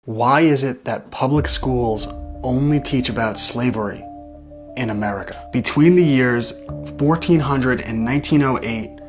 Why is it that public schools only teach about slavery in America? Between the years 1400 and 1908,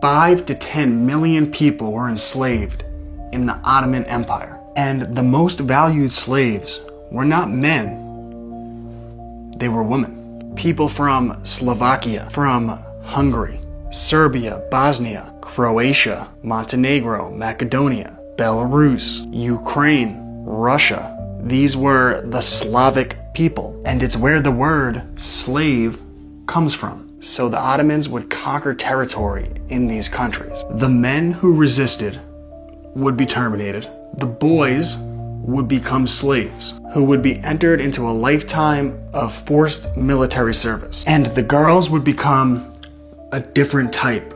5 to 10 million people were enslaved in the Ottoman Empire. And the most valued slaves were not men, they were women. People from Slovakia, from Hungary, Serbia, Bosnia, Croatia, Montenegro, Macedonia, Belarus, Ukraine, Russia. These were the Slavic people, and it's where the word slave comes from. So the Ottomans would conquer territory in these countries. The men who resisted would be terminated. The boys would become slaves, who would be entered into a lifetime of forced military service. And the girls would become a different type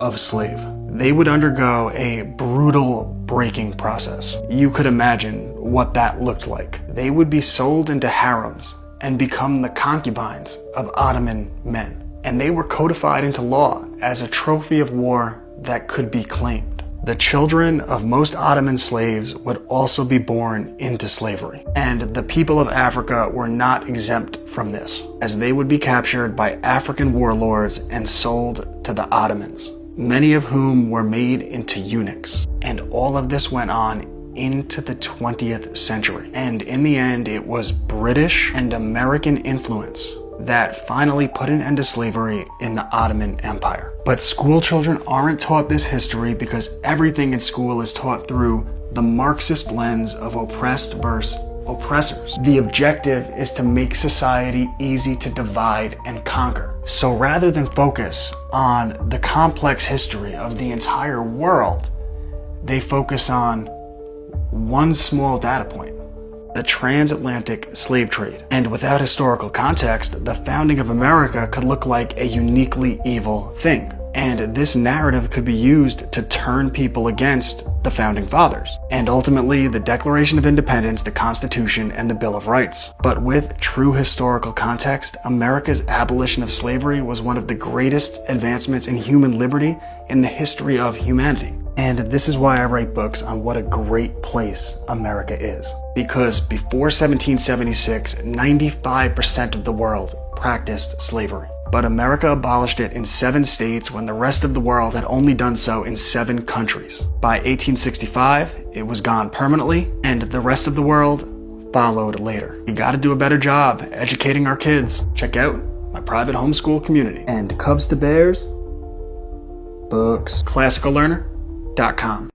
of slave. They would undergo a brutal breaking process. You could imagine what that looked like. They would be sold into harems and become the concubines of Ottoman men. And they were codified into law as a trophy of war that could be claimed. The children of most Ottoman slaves would also be born into slavery. And the people of Africa were not exempt from this, as they would be captured by African warlords and sold to the Ottomans, many of whom were made into eunuchs. And all of this went on into the 20th century. And in the end, it was British and American influence that finally put an end to slavery in the Ottoman Empire. But school children aren't taught this history because everything in school is taught through the Marxist lens of oppressed versus oppressors. The objective is to make society easy to divide and conquer. So rather than focus on the complex history of the entire world, they focus on one small data point: the transatlantic slave trade. And without historical context, the founding of America could look like a uniquely evil thing. And this narrative could be used to turn people against the founding fathers, and ultimately the Declaration of Independence, the Constitution, and the Bill of Rights. But with true historical context, America's abolition of slavery was one of the greatest advancements in human liberty in the history of humanity. And this is why I write books on what a great place America is. Because before 1776, 95% of the world practiced slavery. But America abolished it in 7 states when the rest of the world had only done so in 7 countries. By 1865, it was gone permanently, and the rest of the world followed later. We gotta do a better job educating our kids. Check out my private homeschool community. And Cubs to Bears, books, classicallearner.com.